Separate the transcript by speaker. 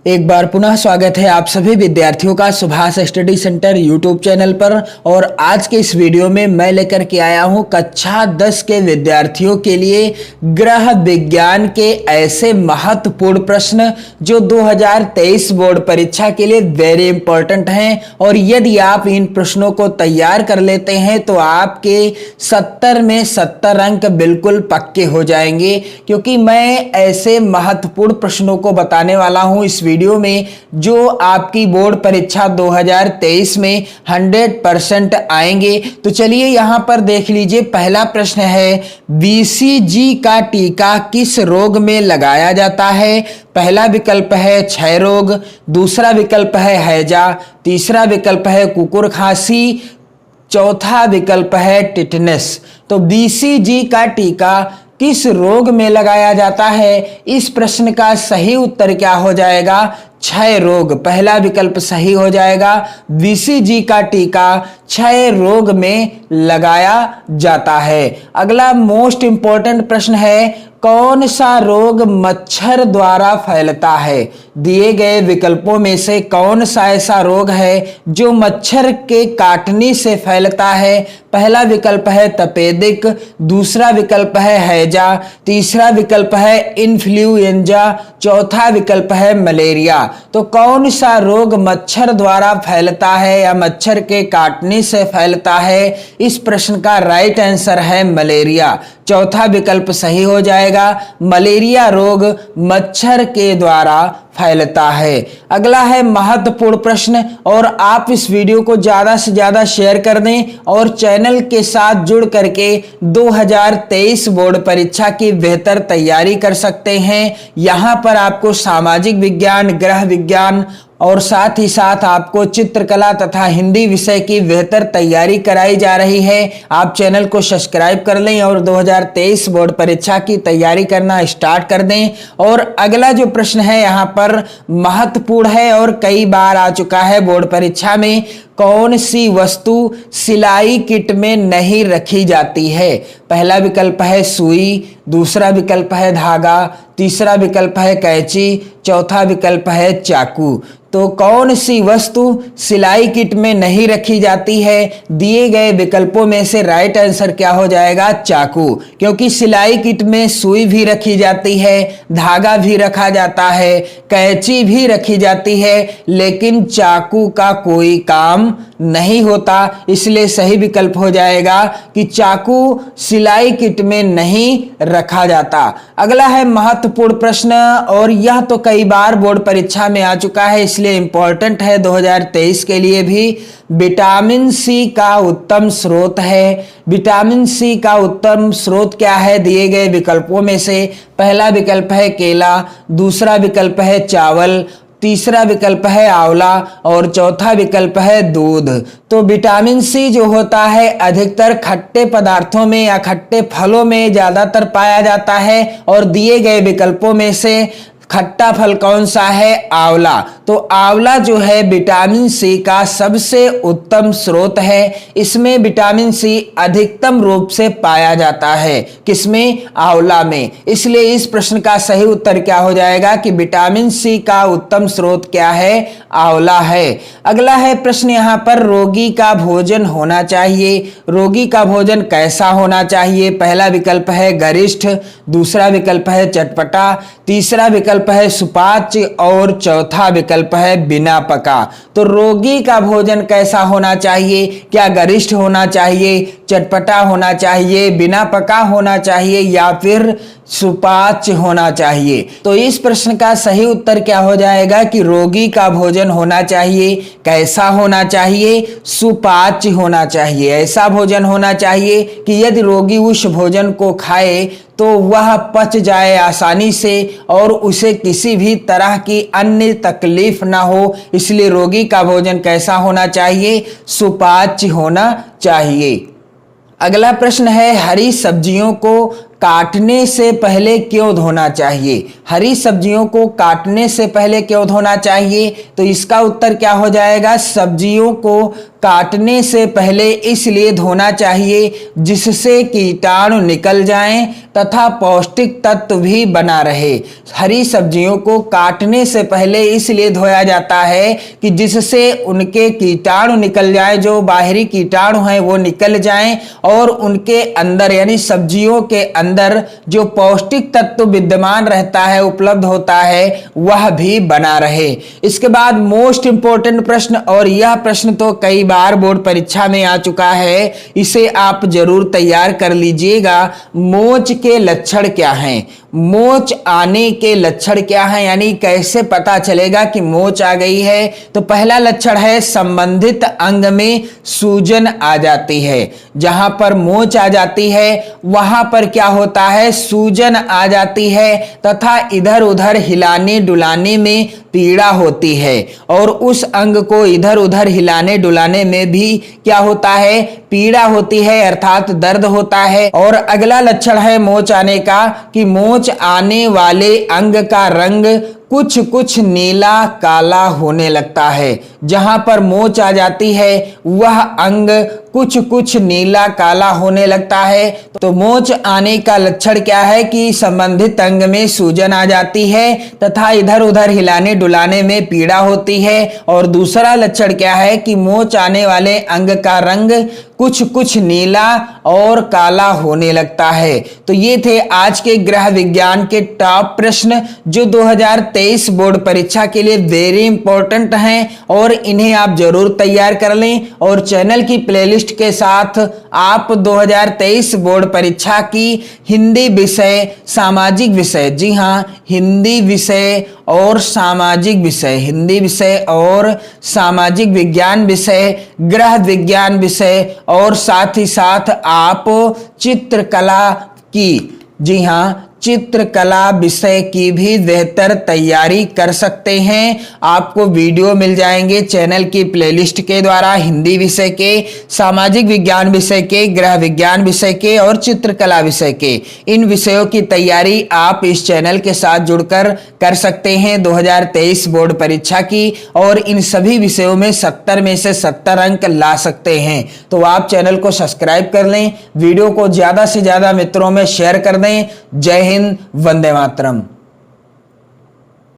Speaker 1: एक बार पुनः स्वागत है आप सभी विद्यार्थियों का Subhash study centre YouTube channel पर। और आज के इस वीडियो में मैं लेकर के आया हूं कक्षा 10 के विद्यार्थियों के लिए ग्रह विज्ञान के ऐसे महत्वपूर्ण प्रश्न जो 2023 बोर्ड परीक्षा के लिए वेरी इंपॉर्टेंट हैं। और यदि आप इन प्रश्नों को तैयार कर लेते हैं तो आपके 70 में 70 अंक बिल्कुल पक्के हो जाएंगे, क्योंकि मैं ऐसे महत्वपूर्ण प्रश्नों को बताने वाला हूं इस वीडियो में जो आपकी बोर्ड परीक्षा 2023 में 100% आएंगे। तो चलिए यहां पर देख लीजिए, पहला प्रश्न है बीसीजी का टीका किस रोग में लगाया जाता है। पहला विकल्प है क्षय रोग, दूसरा विकल्प है हैजा, तीसरा विकल्प है कुकुर खांसी, चौथा विकल्प है टिटनेस। तो बीसीजी का टीका किस रोग में लगाया जाता है, इस प्रश्न का सही उत्तर क्या हो जाएगा, क्षय रोग। पहला विकल्प सही हो जाएगा, बीसीजी का टीका क्षय रोग में लगाया जाता है। अगला मोस्ट इंपॉर्टेंट प्रश्न है कौन सा रोग मच्छर द्वारा फैलता है। दिए गए विकल्पों में से कौन सा ऐसा रोग है जो मच्छर के काटने से फैलता है। पहला विकल्प है तपेदिक, दूसरा विकल्प है हैजा, तीसरा विकल्प है इन्फ्लुएंजा, चौथा विकल्प है मलेरिया। तो कौन सा रोग मच्छर द्वारा फैलता है या मच्छर के काटने से फैलता है, इस प्रश्न का राइट आंसर है मलेरिया। चौथा विकल्प सही हो जाएगा, मलेरिया रोग मच्छर के द्वारा फैलता है। अगला है महत्वपूर्ण प्रश्न, और आप इस वीडियो को ज्यादा से ज्यादा शेयर कर दें और चैनल के साथ जुड़ करके 2023 बोर्ड परीक्षा की बेहतर तैयारी कर सकते हैं। यहां पर आपको सामाजिक विज्ञान, ग्रह विज्ञान और साथ ही साथ आपको चित्रकला तथा हिंदी विषय की बेहतर तैयारी कराई जा रही है। आप चैनल को सब्सक्राइब कर लें और 2023 बोर्ड परीक्षा की तैयारी करना स्टार्ट कर दें। और अगला जो प्रश्न है यहाँ पर महत्वपूर्ण है और कई बार आ चुका है बोर्ड परीक्षा में, कौन सी वस्तु सिलाई किट में नहीं रखी जाती है। पहला विकल्प है सुई, दूसरा विकल्प है धागा, तीसरा विकल्प है कैंची, चौथा विकल्प है चाकू। तो कौन सी वस्तु सिलाई किट में नहीं रखी जाती है, दिए गए विकल्पों में से राइट आंसर क्या हो जाएगा, चाकू। क्योंकि सिलाई किट में सुई भी रखी जाती है, धागा भी रखा जाता है, कैंची भी रखी जाती है, लेकिन चाकू का कोई काम नहीं होता, इसलिए सही विकल्प हो जाएगा कि चाकू सिलाई किट में नहीं रखा जाता। अगला है महत्वपूर्ण प्रश्न, और यह तो कई बार बोर्ड परीक्षा में आ चुका है इसलिए इंपॉर्टेंट है 2023 के लिए भी। विटामिन सी का उत्तम स्रोत है। विटामिन सी का उत्तम स्रोत क्या है, दिए गए विकल्पों में से पहला विकल्प है केला, दूसरा विकल्प है चावल, तीसरा विकल्प है आंवला और चौथा विकल्प है दूध। तो विटामिन सी जो होता है अधिकतर खट्टे पदार्थों में या खट्टे फलों में ज्यादातर पाया जाता है। और दिए गए विकल्पों में से खट्टा फल कौन सा है, आंवला। तो आंवला जो है विटामिन सी का सबसे उत्तम स्रोत है। इसमें विटामिन सी अधिकतम रूप से पाया जाता है, किसमें, आंवला में। इसलिए इस प्रश्न का सही उत्तर क्या हो जाएगा कि विटामिन सी का उत्तम स्रोत क्या है, आंवला है। अगला है प्रश्न यहाँ पर रोगी का भोजन होना चाहिए। रोगी का भोजन कैसा होना चाहिए। पहला विकल्प है गरिष्ठ, दूसरा विकल्प है चटपटा, तीसरा विकल्प है सुपाच्य और चौथा विकल्प है बिना पका। तो रोगी का भोजन कैसा होना चाहिए, क्या गरिष्ठ होना चाहिए, चटपटा होना चाहिए, बिना पका होना चाहिए या फिर सुपाच्य होना चाहिए। तो इस प्रश्न का सही उत्तर क्या हो जाएगा कि रोगी का भोजन होना चाहिए, कैसा होना चाहिए, सुपाच्य होना चाहिए। ऐसा भोजन होना चाहिए कि यदि रोगी उस भोजन को खाए तो वह पच जाए आसानी से और उसे किसी भी तरह की अन्य तकलीफ ना हो। इसलिए रोगी का भोजन कैसा होना चाहिए, सुपाच्य होना चाहिए। अगला प्रश्न है हरी सब्जियों को काटने से पहले क्यों धोना चाहिए? हरी सब्जियों को काटने से पहले क्यों धोना चाहिए? तो इसका उत्तर क्या हो जाएगा? सब्जियों को काटने से पहले इसलिए धोना चाहिए जिससे कीटाणु निकल जाएं तथा पौष्टिक तत्व भी बना रहे। हरी सब्जियों को काटने से पहले इसलिए धोया जाता है कि जिससे उनके कीटाणु निकल जाए, जो बाहरी कीटाणु हैं वो निकल जाएं और उनके अंदर यानी सब्जियों के अंदर जो पौष्टिक तत्व विद्यमान रहता है, उपलब्ध होता है, वह भी बना रहे। इसके बाद मोस्ट इंपॉर्टेंट प्रश्न, और यह प्रश्न तो कई बार बोर्ड परीक्षा में आ चुका है, इसे आप जरूर तैयार कर लीजिएगा। मोच के लक्षण क्या हैं? मोच आने के लक्षण क्या हैं, यानी कैसे पता चलेगा कि मोच आ गई है? तो पहला लक्षण है संबंधित अंग में सूजन आ जाती है। जहां पर मोच आ जाती है वहां पर क्या होता है? सूजन आ जाती है तथा इधर उधर हिलाने डुलाने में पीड़ा होती है, और उस अंग को इधर उधर हिलाने डुलाने में भी क्या होता है? पीड़ा होती है, अर्थात दर्द होता है। और अगला लक्षण है मोच आने का कि मोच आने वाले अंग का रंग कुछ कुछ नीला काला होने लगता है। जहां पर मोच आ जाती है वह अंग कुछ कुछ नीला काला होने लगता है। तो मोच आने का लक्षण क्या है? कि संबंधित अंग में सूजन आ जाती है तथा इधर उधर हिलाने डुलाने में पीड़ा होती है। और दूसरा लक्षण क्या है? कि मोच आने वाले अंग का रंग कुछ कुछ नीला और काला होने लगता है। तो ये थे आज के गृह विज्ञान के टॉप प्रश्न जो 2023 बोर्ड परीक्षा के लिए वेरी इंपॉर्टेंट हैं, और इन्हें आप जरूर तैयार कर लें। और चैनल की प्लेलिस्ट के साथ आप 2023 बोर्ड परीक्षा की हिंदी विषय, सामाजिक विषय, जी हाँ, हिंदी विषय और सामाजिक विषय, हिंदी विषय और सामाजिक विज्ञान विषय, गृह विज्ञान विषय, और साथ ही साथ आप चित्रकला की, जी हाँ, चित्रकला विषय की भी बेहतर तैयारी कर सकते हैं। आपको वीडियो मिल जाएंगे चैनल की प्लेलिस्ट के द्वारा हिंदी विषय के, सामाजिक विज्ञान विषय के, गृह विज्ञान विषय के और चित्रकला विषय के। इन विषयों की तैयारी आप इस चैनल के साथ जुड़कर कर सकते हैं 2023 बोर्ड परीक्षा की, और इन सभी विषयों में 70 में से 70 अंक ला सकते हैं। तो आप चैनल को सब्सक्राइब कर लें, वीडियो को ज्यादा से ज्यादा मित्रों में शेयर कर दें। जय हिंद, वंदे मातरम।